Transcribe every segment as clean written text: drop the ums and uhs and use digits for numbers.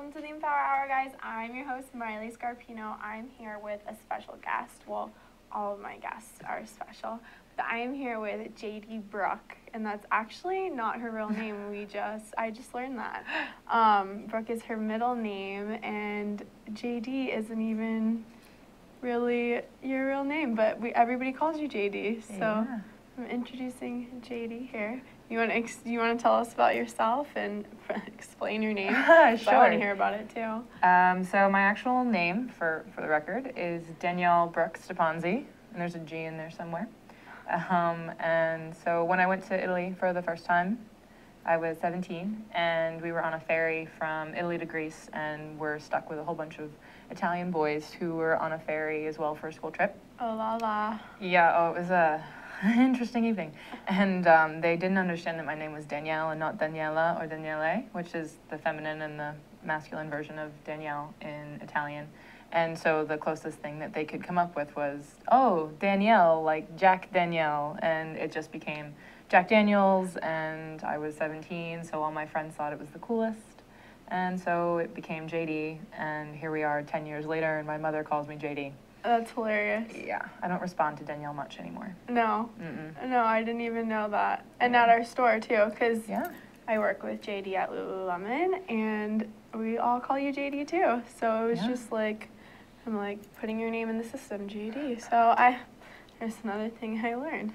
welcome to the Empower Hour, guys. I'm your host, Maile Scarpino. I'm here with a special guest. Well, all of my guests are special. But I am here with JD Brooke, and that's actually not her real name. I just learned that. Brooke is her middle name, and JD isn't even really your real name, but everybody calls you JD. So Yeah. I'm introducing JD here. You want to tell us about yourself and explain your name? Sure. I want to hear about it too. So my actual name, for the record, is Danielle Brooke Stepanzi, and there's a G in there somewhere. And so when I went to Italy for the first time, I was 17, and we were on a ferry from Italy to Greece, and we're stuck with a whole bunch of Italian boys who were on a ferry as well for a school trip. Oh la la. Yeah, it was a interesting evening. And they didn't understand that my name was Danielle and not Daniela or Daniele, which is the feminine and the masculine version of Danielle in Italian. And so the closest thing that they could come up with was, oh, Danielle, like Jack Danielle. And it just became Jack Daniels, and I was 17, so all my friends thought it was the coolest. And so it became JD, and here we are 10 years later, and my mother calls me JD. That's hilarious. Yeah, I don't respond to Danielle much anymore. No. Mm-mm. No, I didn't even know that. And Yeah. at our store too, because Yeah. I work with JD at Lululemon, and we all call you JD too. So it was Yeah. just like, I'm like putting your name in the system, JD. There's another thing I learned.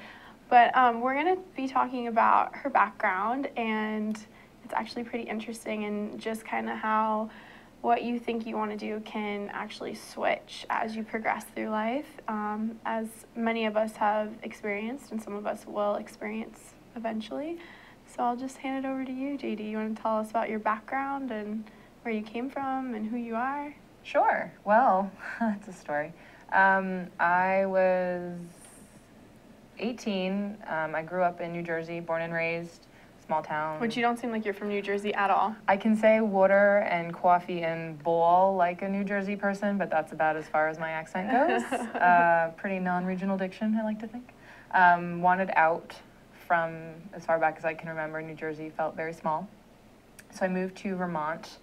But we're going to be talking about her background, and it's actually pretty interesting, and just kind of how what you think you want to do can actually switch as you progress through life, as many of us have experienced, and some of us will experience eventually. So I'll just hand it over to you, JD. You want to tell us about your background and where you came from and who you are? Sure. Well, that's a story. I was 18. I grew up in New Jersey, born and raised, small town. Which you don't seem like you're from New Jersey at all. I can say water and coffee and bowl like a New Jersey person, but that's about as far as my accent goes. Pretty non-regional diction, I like to think. Wanted out from as far back as I can remember. New Jersey felt very small. So I moved to Vermont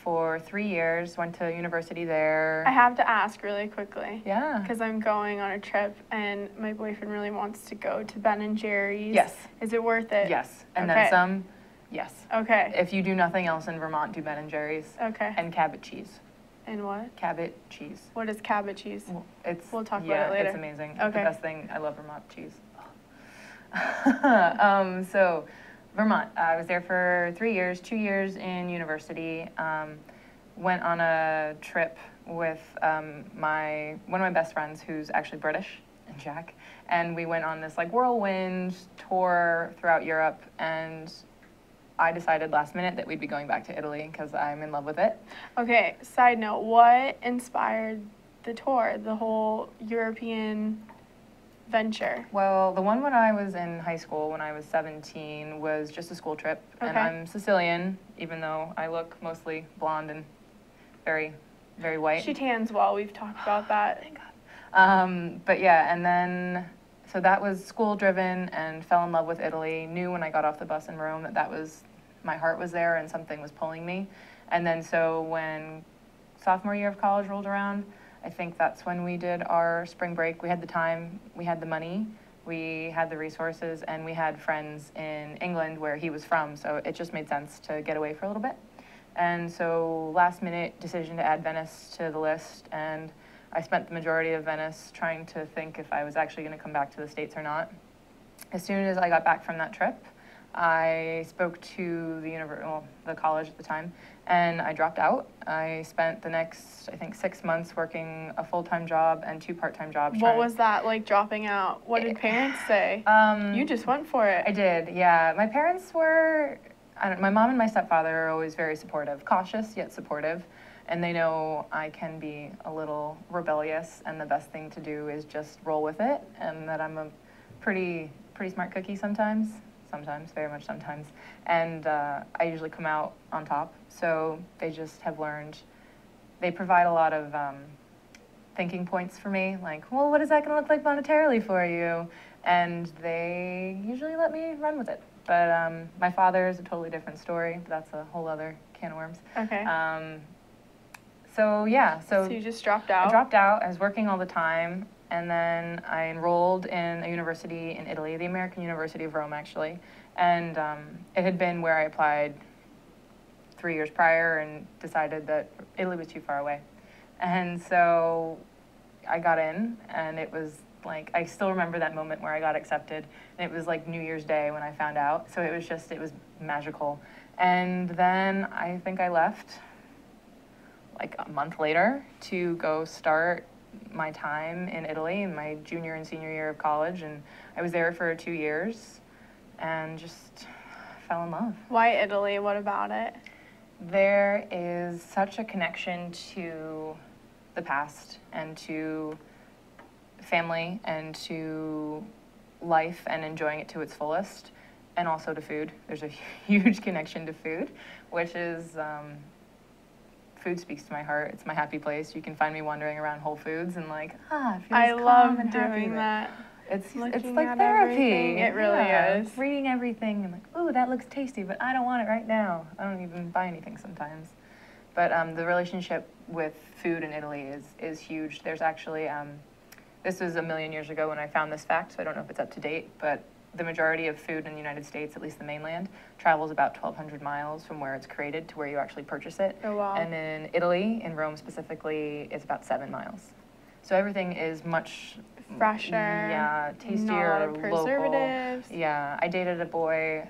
for 3 years, went to university there. I have to ask really quickly. Yeah. Because I'm going on a trip, and my boyfriend really wants to go to Ben & Jerry's. Yes. Is it worth it? Yes. And Okay. then some. Yes. Okay. If you do nothing else in Vermont, do Ben & Jerry's. Okay. And Cabot cheese. And what? Cabot cheese. What is Cabot cheese? We'll talk about it later. It's amazing. Okay. The best thing. I love Vermont cheese. So Vermont. I was there for 3 years, 2 years in university. Went on a trip with one of my best friends who's actually British, and Jack, and we went on this like whirlwind tour throughout Europe, and I decided last minute that we'd be going back to Italy because I'm in love with it. Okay, side note, what inspired the tour, the whole European venture? Well, the one when I was in high school, when I was 17, was just a school trip. Okay. And I'm Sicilian, even though I look mostly blonde and very, very white. She tans well, we've talked about that. Thank God. But yeah, and then, so that was school-driven, and fell in love with Italy. Knew when I got off the bus in Rome my heart was there and something was pulling me. And then so when sophomore year of college rolled around, I think that's when we did our spring break. We had the time, we had the money, we had the resources, and we had friends in England where he was from, so it just made sense to get away for a little bit. And so last minute decision to add Venice to the list, and I spent the majority of Venice trying to think if I was actually going to come back to the States or not. As soon as I got back from that trip, I spoke to the college at the time, and I dropped out. I spent the next, I think, 6 months working a full-time job and 2 part-time jobs. What was that like, dropping out? What did parents say? You just went for it. I did, yeah. My parents were, my mom and my stepfather are always very supportive, cautious yet supportive, and they know I can be a little rebellious, and the best thing to do is just roll with it, and that I'm a pretty smart cookie sometimes, very much sometimes, and I usually come out on top. So they just have learned. They provide a lot of thinking points for me, like, well, what is that going to look like monetarily for you? And they usually let me run with it. But my father is a totally different story. But that's a whole other can of worms. Okay. So yeah, So you just dropped out? I dropped out. I was working all the time, and then I enrolled in a university in Italy, the American University of Rome, actually. And it had been where I applied 3 years prior and decided that Italy was too far away. And so I got in, and it was like, I still remember that moment where I got accepted. And it was like New Year's Day when I found out. So it was magical. And then I think I left like a month later to go start my time in Italy in my junior and senior year of college. And I was there for 2 years and just fell in love. Why Italy? What about it? There is such a connection to the past and to family and to life and enjoying it to its fullest, and also to food. There's a huge connection to food, which is, food speaks to my heart. It's my happy place. You can find me wandering around Whole Foods and like, it feels I calm love and happy. doing that. It's Looking like at therapy. everything. It really is. Reading everything and like, ooh, that looks tasty, but I don't want it right now. I don't even buy anything sometimes. But the relationship with food in Italy is huge. There's actually, this was a million years ago when I found this fact, so I don't know if it's up to date, but the majority of food in the United States, at least the mainland, travels about 1,200 miles from where it's created to where you actually purchase it. Oh, wow. And in Italy, in Rome specifically, it's about 7 miles. So everything is much fresher. Yeah, tastier, not a lot of preservatives. local. Yeah, I dated a boy.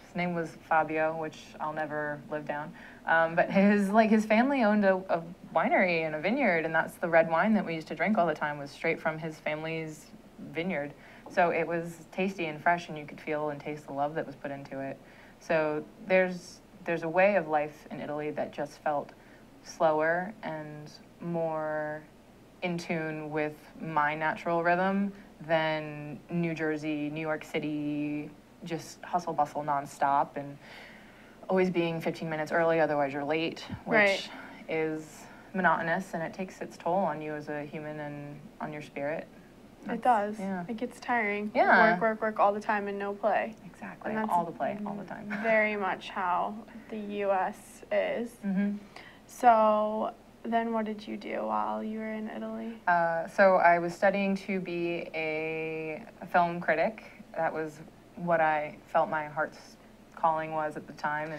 His name was Fabio, which I'll never live down. But his family owned a winery and a vineyard, and that's the red wine that we used to drink all the time was straight from his family's vineyard. So it was tasty and fresh, and you could feel and taste the love that was put into it. So there's a way of life in Italy that just felt slower and more in tune with my natural rhythm than New Jersey, New York City, just hustle bustle nonstop and always being 15 minutes early, otherwise you're late, which is monotonous, and it takes its toll on you as a human and on your spirit. It does. Yeah. It gets tiring. Yeah. Work all the time and no play. Exactly. And that's all the play, all the time. Very much how the U.S. is. Mm-hmm. So then what did you do while you were in Italy? So I was studying to be a film critic. That was what I felt my heart's calling was at the time.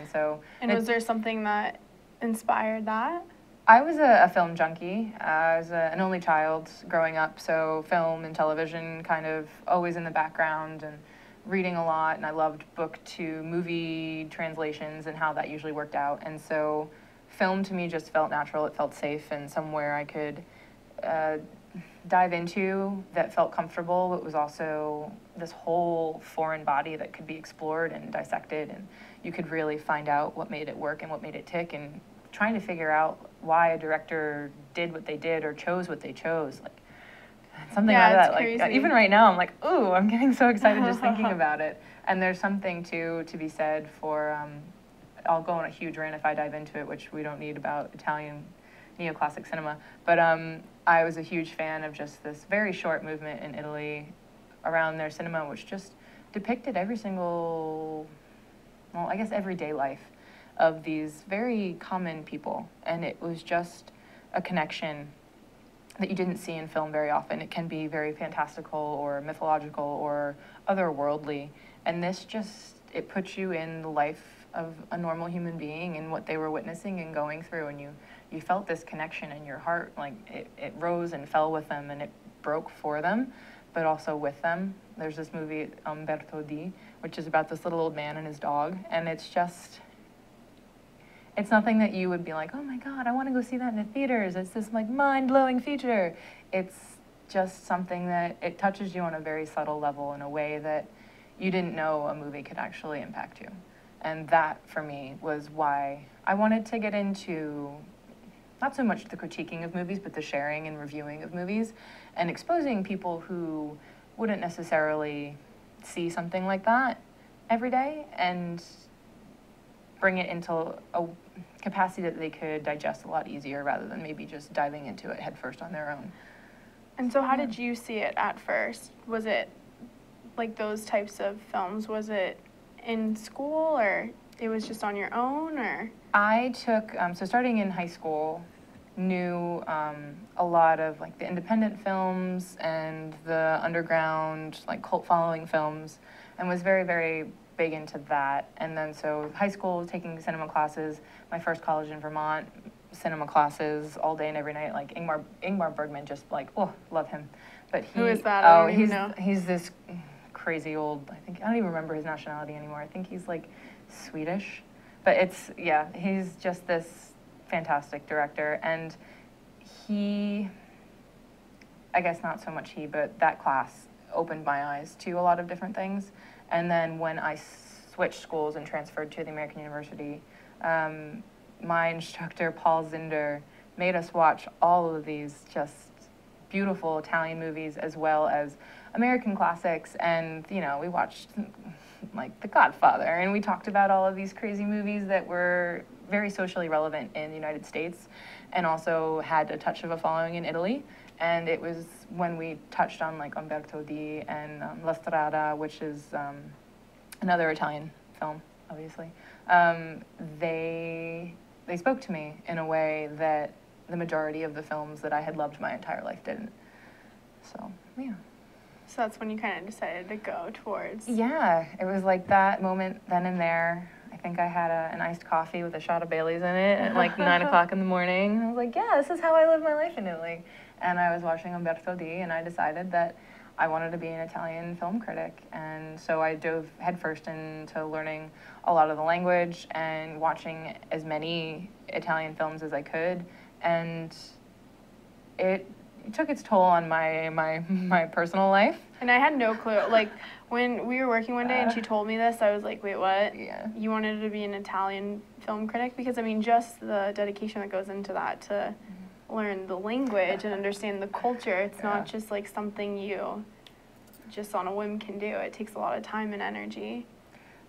And was there something that inspired that? I was a film junkie. I was an only child growing up, so film and television kind of always in the background, and reading a lot, and I loved book to movie translations and how that usually worked out. And so film to me just felt natural. It felt safe and somewhere I could dive into that felt comfortable. It was also this whole foreign body that could be explored and dissected, and you could really find out what made it work and what made it tick, and trying to figure out why a director did what they did or chose what they chose, like something like that. Crazy. Like even right now, I'm like, ooh, I'm getting so excited just thinking about it. And there's something to be said for. I'll go on a huge rant if I dive into it, which we don't need, about Italian neoclassic cinema. But I was a huge fan of just this very short movement in Italy around their cinema, which just depicted every single, well, I guess everyday life of these very common people. And it was just a connection that you didn't see in film very often. It can be very fantastical or mythological or otherworldly. And this just, it puts you in the life of a normal human being and what they were witnessing and going through. And you felt this connection in your heart, like it rose and fell with them, and it broke for them, but also with them. There's this movie, Umberto D, which is about this little old man and his dog. And it's just, it's nothing that you would be like, oh my God, I want to go see that in the theaters. It's this like mind-blowing feature. It's just something that it touches you on a very subtle level in a way that you didn't know a movie could actually impact you. And that, for me, was why I wanted to get into not so much the critiquing of movies, but the sharing and reviewing of movies and exposing people who wouldn't necessarily see something like that every day and bring it into a capacity that they could digest a lot easier rather than maybe just diving into it headfirst on their own. And so how did you see it at first? Was it like those types of films? Was it in school, or it was just on your own, or? I took, so starting in high school, knew a lot of like the independent films and the underground like cult following films, and was very, very big into that. And then so high school, taking cinema classes, my first college in Vermont, cinema classes all day and every night. Like Ingmar Bergman, just like, oh, love him. But Who is that? I don't even he's know. he's this crazy old, I don't even remember his nationality anymore. I think he's like Swedish. But he's just this fantastic director. And I guess not so much he, but that class opened my eyes to a lot of different things. And then when I switched schools and transferred to the American University, my instructor, Paul Zinder, made us watch all of these just beautiful Italian movies as well as American classics. And, we watched like The Godfather, and we talked about all of these crazy movies that were very socially relevant in the United States and also had a touch of a following in Italy. And it was when we touched on like Umberto D and La Strada, which is another Italian film, obviously. They spoke to me in a way that the majority of the films that I had loved my entire life didn't. So, yeah. So that's when you kind of decided to go towards. Yeah, it was like that moment then and there. I think I had an iced coffee with a shot of Bailey's in it at like 9 o'clock in the morning. I was like, yeah, this is how I live my life in Italy. And I was watching Umberto D, and I decided that I wanted to be an Italian film critic. And so I dove headfirst into learning a lot of the language and watching as many Italian films as I could. And it took its toll on my personal life. And I had no clue. Like, when we were working one day and she told me this, I was like, wait, what? Yeah. You wanted to be an Italian film critic? Because, I mean, just the dedication that goes into that to learn the language and understand the culture. It's not just, like, something you just on a whim can do. It takes a lot of time and energy.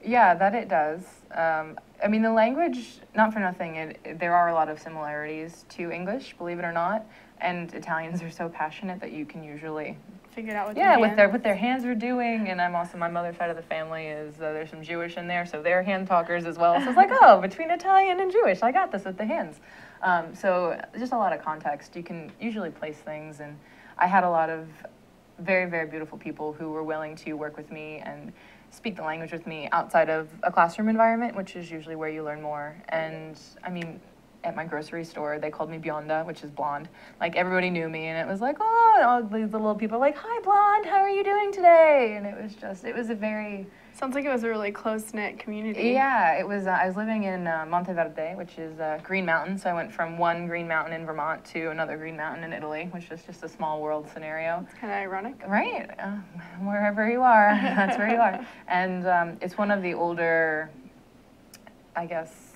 Yeah, that it does. I mean, the language, not for nothing, there are a lot of similarities to English, believe it or not. And Italians are so passionate that you can usually Figure it out with what their hands are doing. And I'm also, my mother's side of the family is, there's some Jewish in there, so they're hand talkers as well. So it's like, oh, between Italian and Jewish, I got this with the hands. So just a lot of context. You can usually place things, and I had a lot of very, very beautiful people who were willing to work with me and speak the language with me outside of a classroom environment, which is usually where you learn more. And I mean, at my grocery store, they called me Bionda, which is blonde. Like, everybody knew me, and it was like, oh, and all these little people were like, hi, blonde, how are you doing today? And it was a very... Sounds like it was a really close-knit community. Yeah, it was. I was living in Monteverde, which is Green Mountain, so I went from one green mountain in Vermont to another green mountain in Italy, which is just a small world scenario. It's kind of ironic. Right. Wherever you are, that's where you are. And it's one of the older, I guess,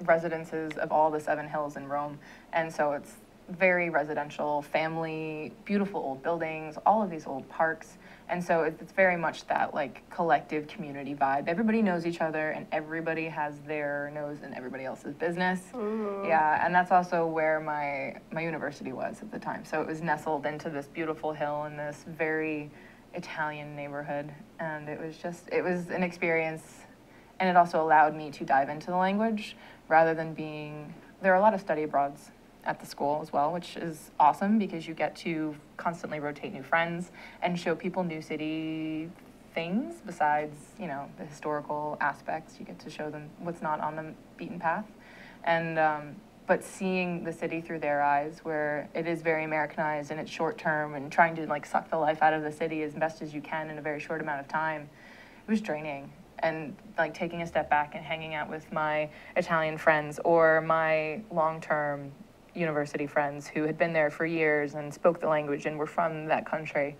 residences of all the 7 hills in Rome. And so it's very residential, family, beautiful old buildings, all of these old parks. And so it's very much that like collective community vibe. Everybody knows each other, and everybody has their nose in everybody else's business. Ooh. Yeah, and that's also where my university was at the time. So it was nestled into this beautiful hill in this very Italian neighborhood. And it was an experience, and it also allowed me to dive into the language rather than there are a lot of study abroads at the school as well, which is awesome because you get to constantly rotate new friends and show people new city things besides, the historical aspects. You get to show them what's not on the beaten path. And, but seeing the city through their eyes, where it is very Americanized and it's short term and trying to like suck the life out of the city as best as you can in a very short amount of time, it was draining. And like taking a step back and hanging out with my Italian friends or my long-term university friends who had been there for years and spoke the language and were from that country.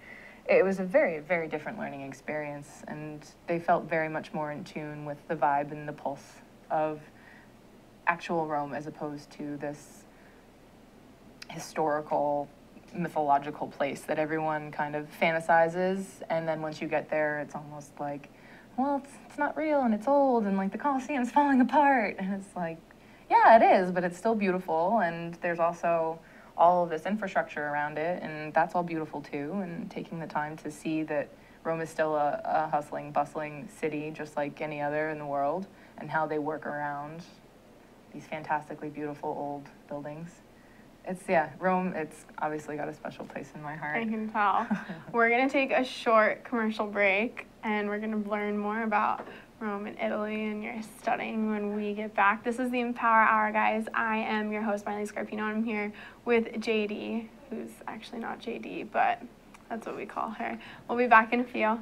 It was a very, very different learning experience, and they felt very much more in tune with the vibe and the pulse of actual Rome as opposed to this historical, mythological place that everyone kind of fantasizes, and then once you get there, it's almost like, well, it's not real, and it's old, and like the Colosseum's falling apart, and it's like, yeah, it is, but it's still beautiful, and there's also all of this infrastructure around it, and that's all beautiful too, and taking the time to see that Rome is still a hustling, bustling city, just like any other in the world, and how they work around these fantastically beautiful old buildings. Rome, it's obviously got a special place in my heart. I can tell. We're going to take a short commercial break, and we're going to learn more about Rome and Italy and your studying when we get back. This is the Empower Hour, guys. I am your host, Maile Scarpino. I'm here with JD, who's actually not JD, but that's what we call her. We'll be back in a few.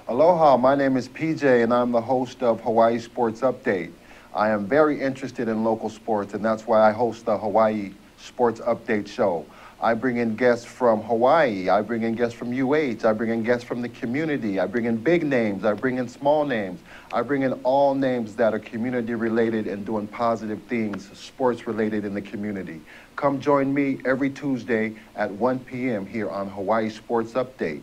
Aloha, my name is PJ, and I'm the host of Hawaii Sports Update. I am very interested in local sports, and that's why I host the Hawaii Sports Update show. I bring in guests from Hawaii, I bring in guests from UH, I bring in guests from the community, I bring in big names, I bring in small names, I bring in all names that are community related and doing positive things, sports related in the community. Come join me every Tuesday at 1 p.m. here on Hawaii Sports Update.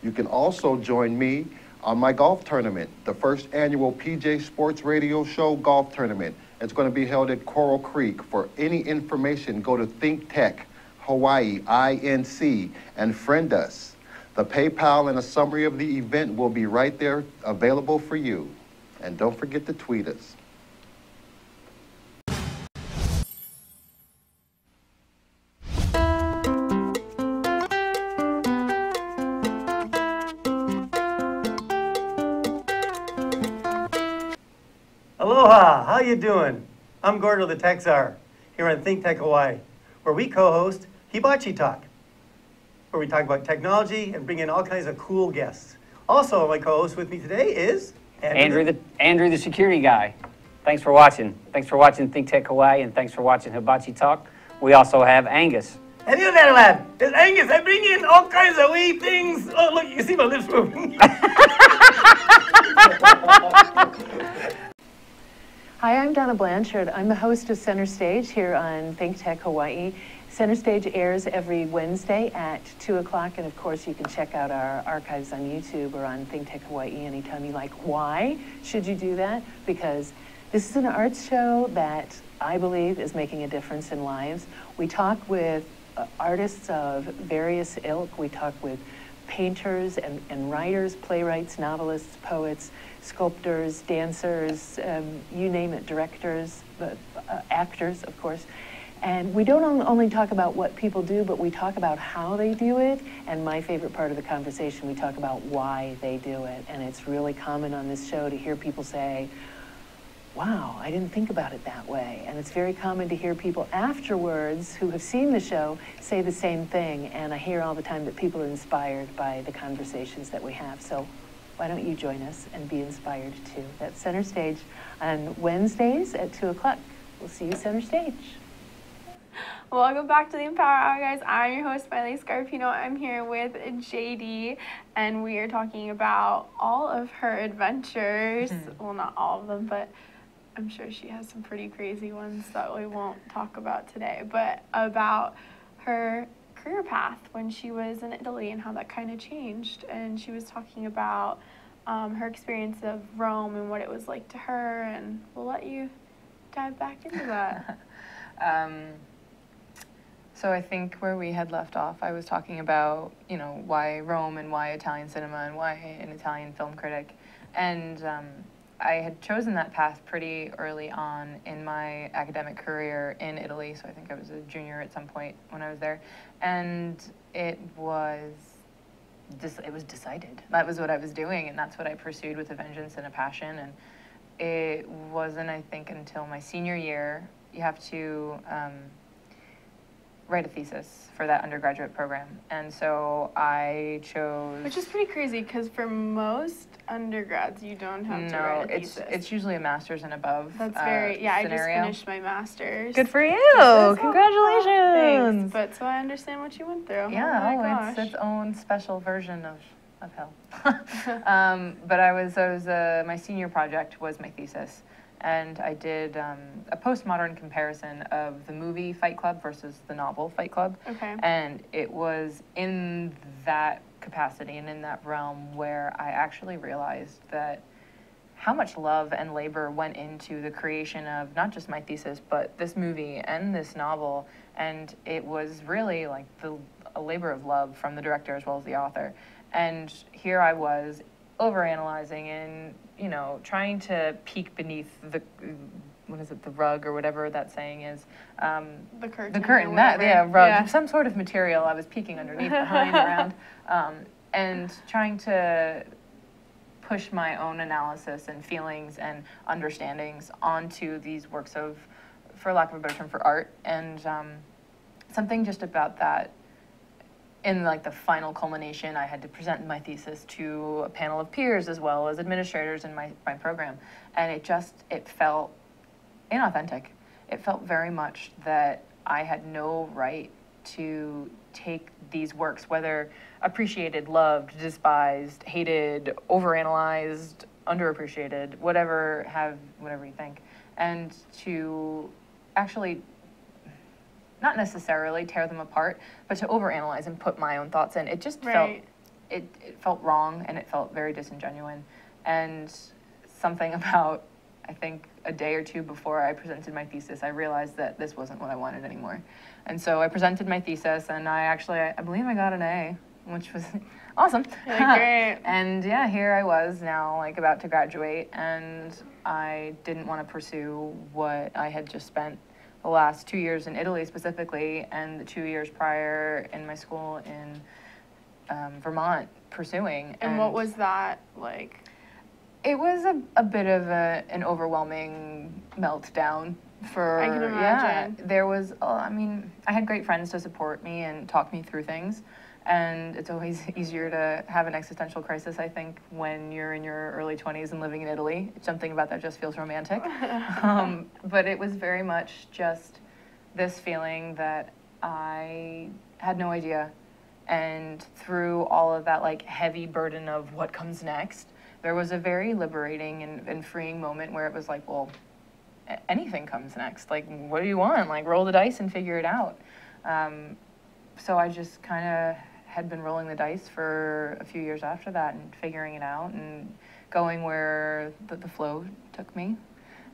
You can also join me on my golf tournament, the first annual PJ Sports Radio Show golf tournament. It's going to be held at Coral Creek. For any information, go to ThinkTech Hawaii, INC, and friend us. The PayPal and a summary of the event will be right there available for you. And don't forget to tweet us. Aloha, how you doing? I'm Gordo the Tech Czar, here on ThinkTech Hawaii, where we co-host Hibachi Talk, where we talk about technology and bring in all kinds of cool guests. Also, my co-host with me today is Andrew the security guy. Thanks for watching. Thanks for watching ThinkTech Hawaii, and thanks for watching Hibachi Talk. We also have Angus. And you there, lad. It's Angus. I bring in all kinds of wee things. Oh, look, you can see my lips moving. Hi, I'm Donna Blanchard. I'm the host of Center Stage here on ThinkTech Hawaii. Center Stage airs every Wednesday at 2 o'clock, and of course you can check out our archives on YouTube or on ThinkTech Hawaii anytime you like. Why should you do that? Because this is an arts show that I believe is making a difference in lives. We talk with artists of various ilk. We talk with painters and writers, playwrights, novelists, poets, sculptors, dancers, you name it, directors, actors, of course. And we don't only talk about what people do, but we talk about how they do it. And my favorite part of the conversation, we talk about why they do it. And it's really common on this show to hear people say, wow, I didn't think about it that way. And it's very common to hear people afterwards who have seen the show say the same thing. And I hear all the time that people are inspired by the conversations that we have. So why don't you join us and be inspired too? That's Center Stage on Wednesdays at 2 o'clock. We'll see you Center Stage. Welcome back to the Empower Hour, guys. I'm your host, Maile Scarpino. I'm here with JD, and we are talking about all of her adventures. Well, not all of them, but I'm sure she has some pretty crazy ones that we won't talk about today, but about her career path when she was in Italy and how that kind of changed. And she was talking about her experience of Rome and what it was like to her, and we'll let you dive back into that. So I think where we had left off, I was talking about, why Rome and why Italian cinema and why an Italian film critic. And I had chosen that path pretty early on in my academic career in Italy. So I think I was a junior at some point when I was there. And it was decided. That was what I was doing, and that's what I pursued with a vengeance and a passion. And it wasn't, I think, until my senior year, you have to write a thesis for that undergraduate program. And so I chose... Which is pretty crazy, because for most undergrads, you don't have to write a thesis. It's usually a master's and above. That's very... Yeah, scenario. I just finished my master's. Good for you! Congratulations! Thanks, but so I understand what you went through. Yeah, it's its own special version of hell. But my senior project was my thesis. And I did a postmodern comparison of the movie Fight Club versus the novel Fight Club. Okay. And it was in that capacity and in that realm where I actually realized that how much love and labor went into the creation of not just my thesis, but this movie and this novel. And it was really like a labor of love from the director as well as the author. And here I was overanalyzing and, you know, trying to peek beneath the, what is it, the rug or whatever that saying is. The curtain. The curtain, that, yeah, rug, some sort of material I was peeking underneath, behind, around, and trying to push my own analysis and feelings and understandings onto these works of, for lack of a better term, for art. And something just about that, in like the final culmination, I had to present my thesis to a panel of peers as well as administrators in my program. And it felt inauthentic. It felt very much that I had no right to take these works, whether appreciated, loved, despised, hated, overanalyzed, underappreciated, whatever you think, and to actually not necessarily tear them apart, but to overanalyze and put my own thoughts in. It just felt, it felt wrong, and it felt very disingenuous. And something about, I think, a day or two before I presented my thesis, I realized that this wasn't what I wanted anymore. And so I presented my thesis, and I believe I got an A, which was awesome. Really great. And yeah, here I was now, like, about to graduate, and I didn't want to pursue what I had just spent the last 2 years in Italy specifically, and the 2 years prior in my school in Vermont pursuing. And what was that like? It was a bit of an overwhelming meltdown. I can imagine. Yeah, there was, I mean, I had great friends to support me and talk me through things. And it's always easier to have an existential crisis, I think, when you're in your early 20s and living in Italy. Something about that just feels romantic. But it was very much just this feeling that I had no idea. And through all of that, like, heavy burden of what comes next, there was a very liberating and freeing moment where it was like, well, anything comes next. Like, what do you want? Like, roll the dice and figure it out. So I just kind of had been rolling the dice for a few years after that and figuring it out and going where the flow took me.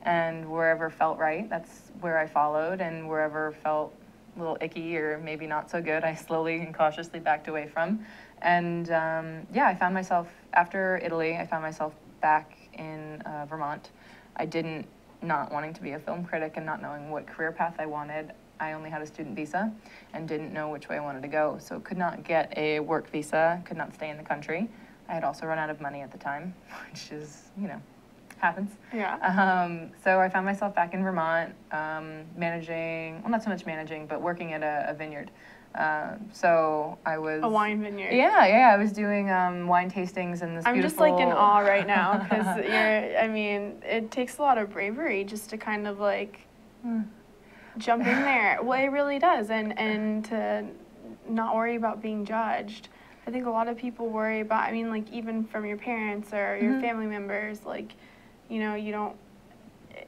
And wherever felt right, that's where I followed. And wherever felt a little icky or maybe not so good, I slowly and cautiously backed away from. And yeah, I found myself, after Italy, I found myself back in Vermont. I didn't, not wanting to be a film critic and not knowing what career path I wanted. I only had a student visa and didn't know which way I wanted to go. So could not get a work visa, could not stay in the country. I had also run out of money at the time, which is, you know, happens. Yeah. So I found myself back in Vermont, managing, well, not so much managing, but working at a vineyard. So I was... A wine vineyard. Yeah, I was doing wine tastings in this I'm beautiful... just like in awe right now because I mean, it takes a lot of bravery just to kind of like jump in there. Well, it really does. And to not worry about being judged. I think a lot of people worry about, I mean, like even from your parents or your family members, like, you know, you don't,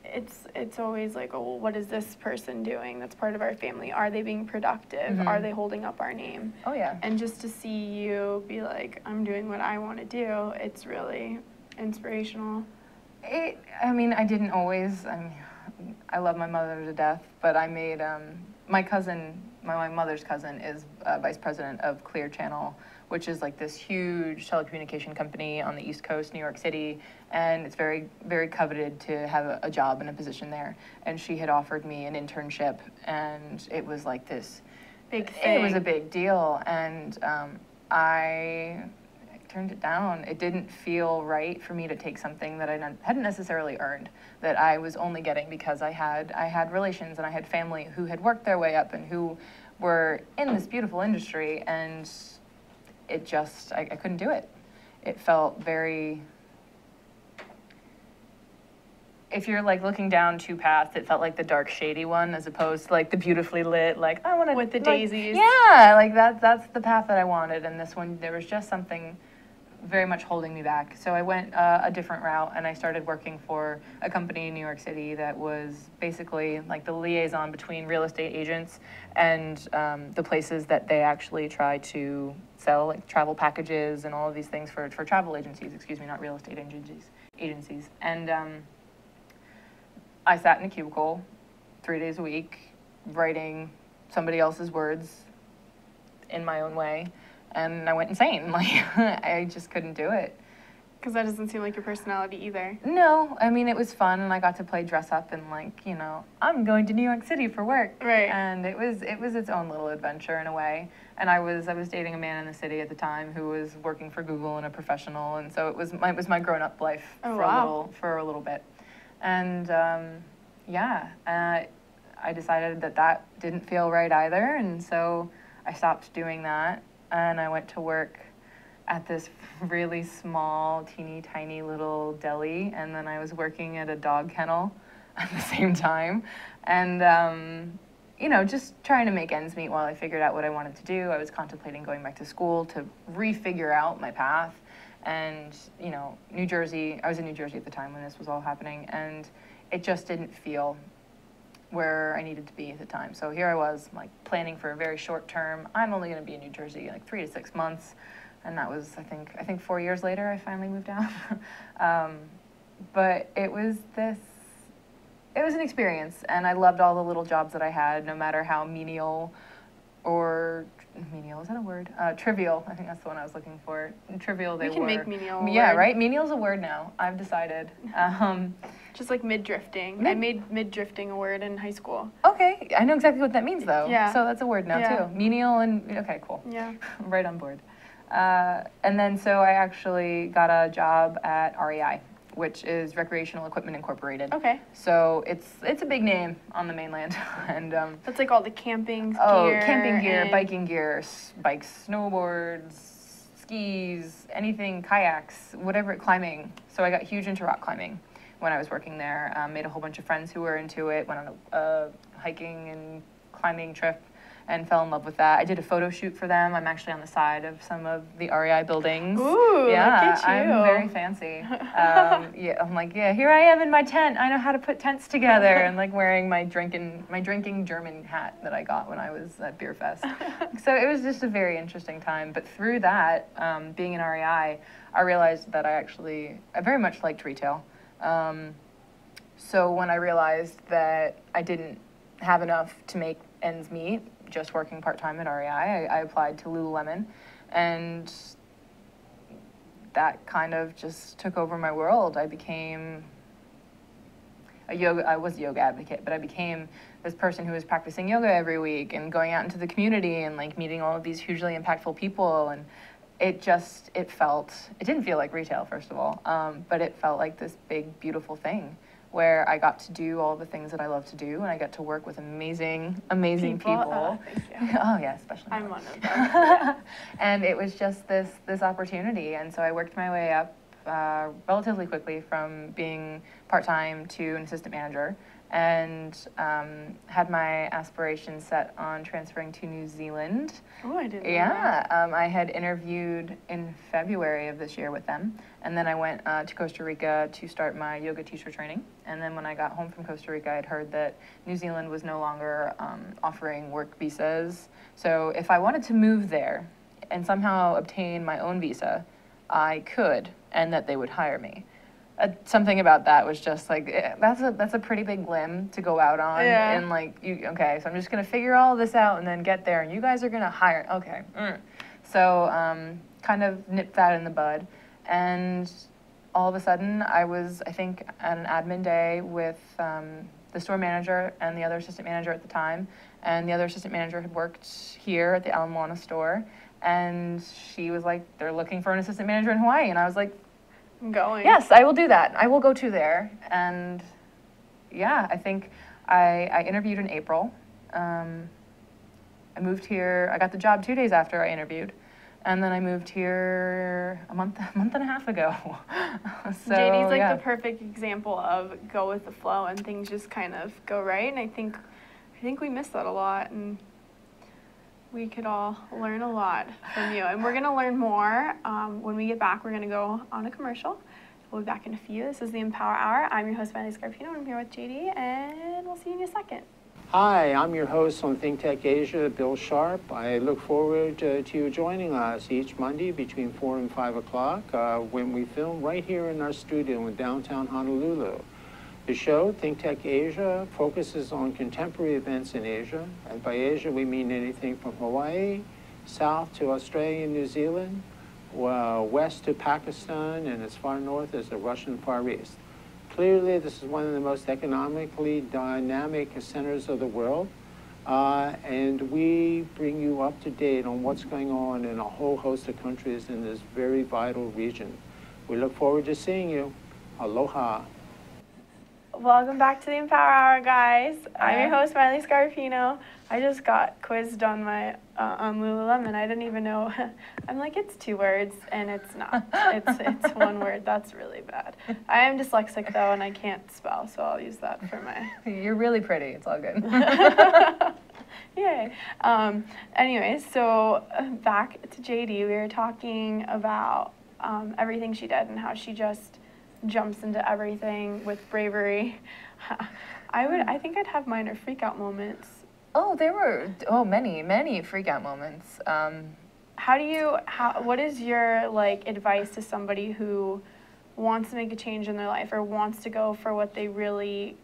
it's always like, oh, well, what is this person doing that's part of our family? Are they being productive? Are they holding up our name? Oh, yeah. And just to see you be like, I'm doing what I want to do, it's really inspirational. I mean, I didn't always, I love my mother to death, but I made, my cousin, my mother's cousin is vice president of Clear Channel, which is like this huge telecommunication company on the East Coast, New York City, and it's very, very coveted to have a job and a position there. And she had offered me an internship, and it was like this big thing. It was a big deal, and I turned it down. It didn't feel right for me to take something that I hadn't necessarily earned, that I was only getting because I had relations and I had family who had worked their way up and who were in this beautiful industry, and it just, I couldn't do it. It felt very, if you're like looking down two paths, it felt like the dark, shady one as opposed to like the beautifully lit, like I want to. With the daisies. Yeah, like that's the path that I wanted. And this one, there was just something very much holding me back. So I went a different route, and I started working for a company in New York City that was basically like the liaison between real estate agents and the places that they actually try to sell, like travel packages and all of these things for travel agencies, not real estate agencies. And I sat in a cubicle 3 days a week, writing somebody else's words in my own way. and I went insane. Like, I just couldn't do it. Because that doesn't seem like your personality either. No, I mean, it was fun, and I got to play dress up and, like, you know, I'm going to New York City for work. Right. And it was its own little adventure in a way. And I was dating a man in the city at the time who was working for Google and a professional, and so it was my grown-up life for a little bit. And I decided that didn't feel right either, and so I stopped doing that, and I went to work at this really small, teeny tiny little deli, and then I was working at a dog kennel at the same time, and you know, just trying to make ends meet while I figured out what I wanted to do. I was contemplating going back to school to refigure out my path, and you know, New Jersey, I was in New Jersey at the time when this was all happening, and it just didn't feel where I needed to be at the time. So here I was, like, planning for a very short term. I'm only going to be in New Jersey like 3 to 6 months. And that was, I think 4 years later, I finally moved out. But it was an experience, and I loved all the little jobs that I had, no matter how menial, is that a word? Trivial, I think that's the one I was looking for. Trivial they were. We can make menial a Yeah, word. right? Menial's a word now, I've decided. Just like mid-drifting. I made mid-drifting a word in high school. Okay, I know exactly what that means, though. Yeah. So that's a word now, too. Menial and, okay, cool. Yeah. Right on board. And then so I actually got a job at REI, which is Recreational Equipment Incorporated. Okay. So it's a big name on the mainland. And That's like all the camping gear. Camping gear, and biking gear, bikes, snowboards, skis, anything, kayaks, whatever, climbing. So I got huge into rock climbing when I was working there. Made a whole bunch of friends who were into it, went on a hiking and climbing trip, and fell in love with that. I did a photo shoot for them. I'm actually on the side of some of the REI buildings. Ooh, yeah, look at you. I'm very fancy. I'm like, yeah, here I am in my tent. I know how to put tents together, and like wearing my drinking German hat that I got when I was at Beer Fest. So it was just a very interesting time. But through that, being in REI, I realized that I very much liked retail. So when I realized that I didn't have enough to make ends meet, just working part-time at REI, I applied to Lululemon, and that kind of just took over my world. I became I was a yoga advocate, but I became this person who was practicing yoga every week and going out into the community and like meeting all of these hugely impactful people, and it didn't feel like retail, first of all, but it felt like this big, beautiful thing where I got to do all the things that I love to do, and I got to work with amazing people. Thank you. Oh yeah, especially. I'm one of them. And it was just this opportunity, and so I worked my way up relatively quickly from being part-time to an assistant manager, and had my aspirations set on transferring to New Zealand. Oh, I didn't know Yeah, that. I had interviewed in February of this year with them, and then I went to Costa Rica to start my yoga teacher training. And then when I got home from Costa Rica, I'd heard that New Zealand was no longer offering work visas. So if I wanted to move there and somehow obtain my own visa, I could, and that they would hire me. Something about that was just like, that's a pretty big limb to go out on. Yeah. And like, okay, so I'm just going to figure all this out and then get there, and you guys are going to hire. Okay. So kind of nipped that in the bud. And all of a sudden, I was, I think, at an admin day with the store manager and the other assistant manager at the time. And the other assistant manager had worked here at the Ala Moana store. And she was like, they're looking for an assistant manager in Hawaii. And I was like, I'm going. yes, I will do that. I will go to there. And yeah, I think I interviewed in April. I moved here. I got the job 2 days after I interviewed. And then I moved here a month and a half ago. So, JD's like yeah. the perfect example of go with the flow and things just kind of go right. And I think we miss that a lot, and we could all learn a lot from you. And we're going to learn more. When we get back, we're going to go on a commercial. We'll be back in a few. This is the Empower Hour. I'm your host, Maile Scarpino, and I'm here with JD, and we'll see you in a second. Hi, I'm your host on ThinkTech Asia, Bill Sharp. I look forward to you joining us each Monday between 4 and 5 o'clock when we film right here in our studio in downtown Honolulu. The show, ThinkTech Asia, focuses on contemporary events in Asia, and by Asia we mean anything from Hawaii south to Australia and New Zealand, west to Pakistan, and as far north as the Russian Far East. Clearly, this is one of the most economically dynamic centers of the world, and we bring you up to date on what's going on in a whole host of countries in this very vital region. We look forward to seeing you. Aloha. Welcome back to the Empower Hour, guys. I'm your host, Maile Scarpino. I just got quizzed on my on Lululemon. I didn't even know. I'm like, it's 2 words, and it's not. It's 1 word. That's really bad. I am dyslexic though, and I can't spell, so I'll use that for my. You're really pretty. It's all good. Yay. Anyways, so back to JD. We were talking about everything she did and how she just jumps into everything with bravery. I think I'd have minor freak out moments. Oh, there were many freak out moments. What is your like advice to somebody who wants to make a change in their life or wants to go for what they really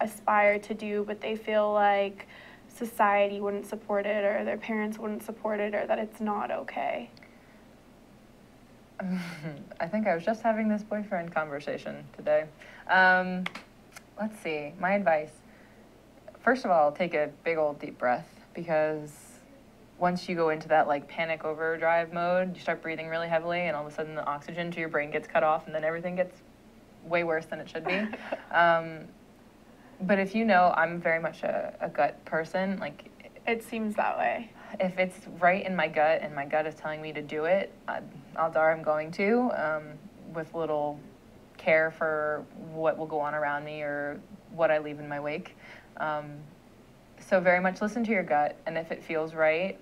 aspire to do, but they feel like society wouldn't support it or their parents wouldn't support it or that it's not okay? I think I was just having this boyfriend conversation today. Let's see, my advice. First of all, take a big old deep breath, because once you go into that like panic overdrive mode, you start breathing really heavily and all of a sudden the oxygen to your brain gets cut off and then everything gets way worse than it should be. But if you know, I'm very much a gut person, like it seems that way. If it's right in my gut and my gut is telling me to do it, odds are I'm going to, with little care for what will go on around me or what I leave in my wake. So very much listen to your gut, and if it feels right,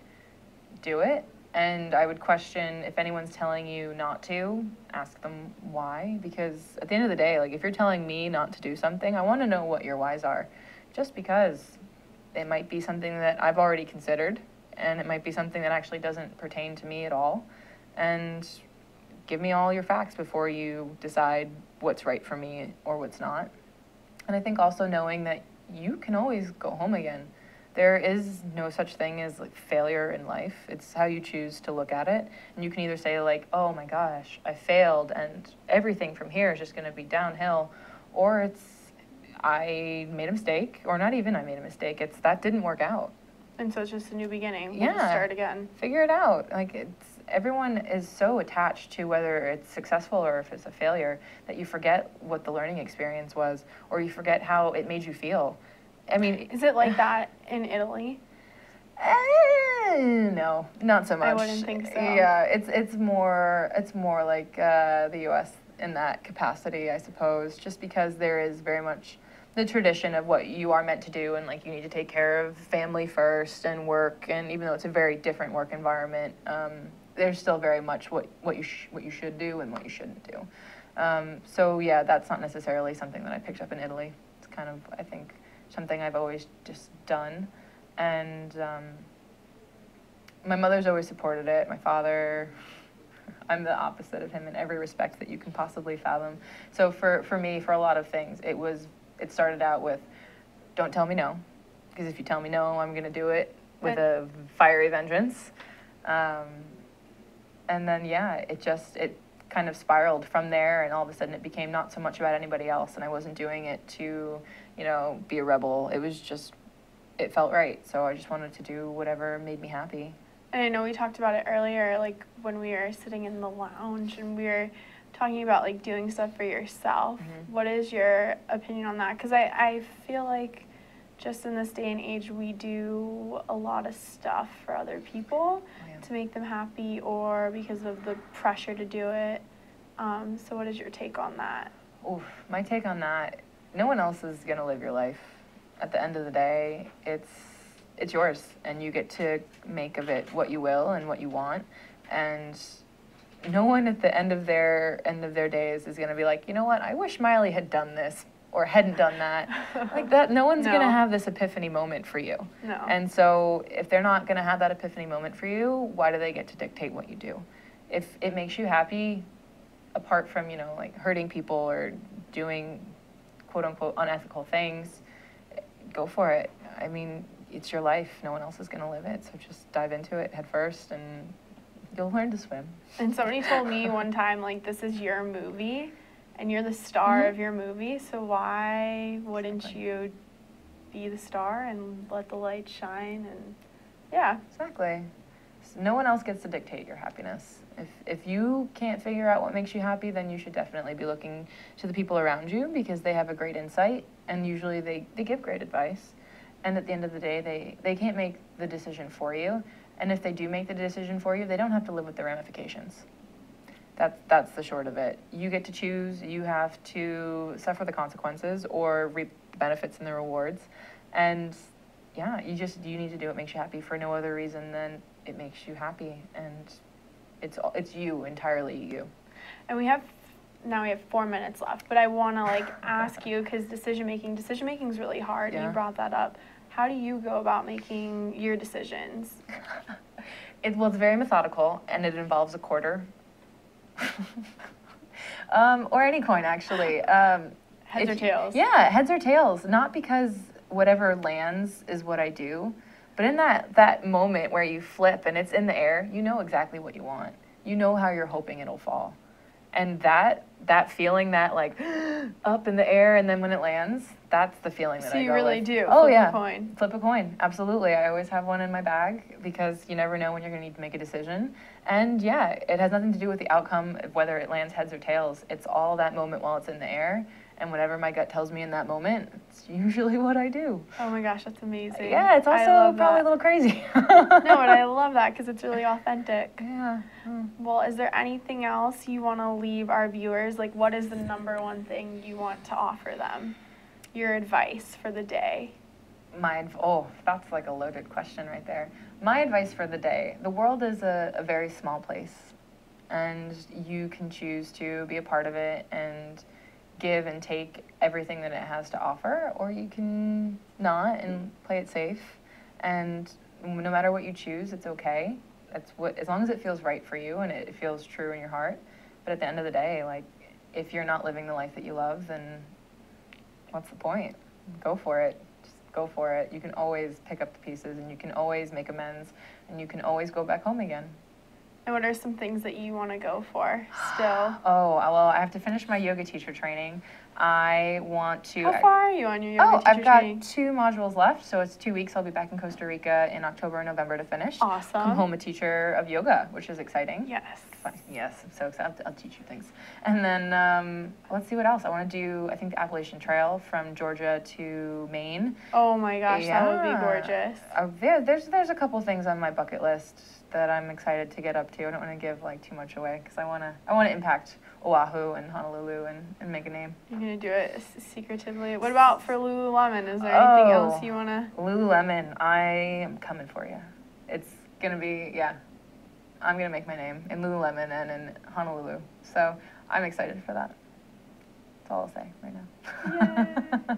do it. And I would question if anyone's telling you not to, ask them why, because at the end of the day, like if you're telling me not to do something, I want to know what your whys are, just because it might be something that I've already considered, and it might be something that actually doesn't pertain to me at all. And give me all your facts before you decide what's right for me or what's not. And I think also knowing that you can always go home again. There is no such thing as like failure in life. It's how you choose to look at it. And you can either say like, oh my gosh, I failed and everything from here is just going to be downhill, or it's I made a mistake, or not even I made a mistake. It's that didn't work out. And so it's just a new beginning. We'll Yeah. just start again. Figure it out. Like everyone is so attached to whether it's successful or if it's a failure that you forget what the learning experience was, or you forget how it made you feel. I mean, is it like that in Italy? No, not so much. I wouldn't think so. Yeah, it's more like the U.S. in that capacity, I suppose, just because there is very much the tradition of what you are meant to do, and like you need to take care of family first and work, and even though it's a very different work environment, there's still very much what you should do and what you shouldn't do. So yeah, that's not necessarily something that I picked up in Italy. It's kind of, I think, something I've always just done, and my mother's always supported it. My father, I'm the opposite of him in every respect that you can possibly fathom. So for me, for a lot of things, it started out with, don't tell me no, because if you tell me no, I'm going to do it with a fiery vengeance. And then, yeah, it kind of spiraled from there, and all of a sudden it became not so much about anybody else, and I wasn't doing it to, be a rebel. It was just, it felt right, so I just wanted to do whatever made me happy. And I know we talked about it earlier, like when we were sitting in the lounge and we were talking about like doing stuff for yourself. Mm-hmm. What is your opinion on that? Because I feel like just in this day and age, we do a lot of stuff for other people to make them happy or because of the pressure to do it. So what is your take on that? Oof, my take on that, no one else is going to live your life. At the end of the day, it's yours, and you get to make of it what you will and what you want. And no one at the end of their days is going to be like, you know what, I wish Maile had done this or hadn't done that. Like that, no one's going to have this epiphany moment for you. No. And so if they're not going to have that epiphany moment for you, why do they get to dictate what you do? If it makes you happy, apart from, like hurting people or doing quote unquote unethical things, go for it. I mean, it's your life. No one else is going to live it. So just dive into it head first and you'll learn to swim. And somebody told me one time, like, this is your movie and you're the star of your movie. So why wouldn't you be the star and let the light shine? And yeah. Exactly. So no one else gets to dictate your happiness. If you can't figure out what makes you happy, then you should definitely be looking to the people around you because they have a great insight and usually they give great advice. And at the end of the day, they can't make the decision for you. And if they do make the decision for you, they don't have to live with the ramifications. That's the short of it. You get to choose. You have to suffer the consequences or reap the benefits and the rewards. And yeah, you need to do what makes you happy for no other reason than it makes you happy. And it's you, entirely you. And we have 4 minutes left, but I want to like ask you, because decision making is really hard, and you brought that up. How do you go about making your decisions? It's very methodical, and it involves a quarter. Or any coin, actually. Heads or tails? Yeah, heads or tails. Not because whatever lands is what I do, but in that moment where you flip and it's in the air, you know exactly what you want. You know how you're hoping it'll fall. And that feeling, that like up in the air, and then when it lands, that's the feeling that I go with. So you really do flip a coin. Flip a coin, absolutely. I always have one in my bag because you never know when you're going to need to make a decision. And yeah, it has nothing to do with the outcome of whether it lands heads or tails. It's all that moment while it's in the air. And whatever my gut tells me in that moment, it's usually what I do. Oh my gosh, that's amazing. Yeah, it's also probably a little crazy. No, but I love that because it's really authentic. Yeah. Well, is there anything else you want to leave our viewers? Like, what is the number one thing you want to offer them? Your advice for the day. That's like a loaded question right there. My advice for the day: the world is a very small place, and you can choose to be a part of it and give and take everything that it has to offer, or you can not and play it safe. And no matter what you choose, it's okay. As long as it feels right for you and it feels true in your heart. But at the end of the day, like, if you're not living the life that you love, then what's the point? Go for it. Just go for it. You can always pick up the pieces, and you can always make amends, and you can always go back home again. And what are some things that you want to go for still? Well, I have to finish my yoga teacher training. I want to... How far are you on your yoga teacher training? I've got 2 modules left, so it's 2 weeks. I'll be back in Costa Rica in October and November to finish. Awesome. Come home a teacher of yoga, which is exciting. Yes. Fun. Yes, I'm so excited. I'll teach you things. And then let's see what else. I want to do, I think, the Appalachian Trail from Georgia to Maine. Oh my gosh, that would be gorgeous. There's a couple things on my bucket list that I'm excited to get up to. I don't want to give like too much away because I want to impact Oahu and Honolulu and make a name. You're gonna do it secretively. What about for Lululemon? Is there anything else you wanna? Lululemon, I am coming for you. It's gonna be I'm gonna make my name in Lululemon and in Honolulu. So I'm excited for that. That's all I'll say right now. Yay.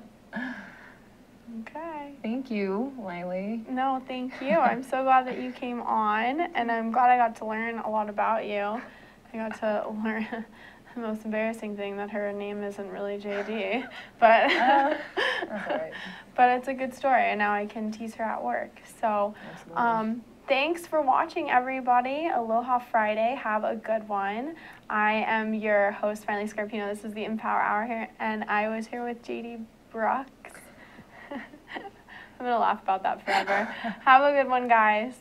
Okay. Thank you, Maile. No, thank you. I'm so glad that you came on, and I'm glad I got to learn a lot about you. I got to learn the most embarrassing thing, that her name isn't really JD, but that's all right. But it's a good story, and now I can tease her at work. So, thanks for watching, everybody. Aloha Friday. Have a good one. I am your host, Maile Scarpino. This is the Empower Hour here, and I was here with JD Brooke. I'm going to laugh about that forever. Have a good one, guys.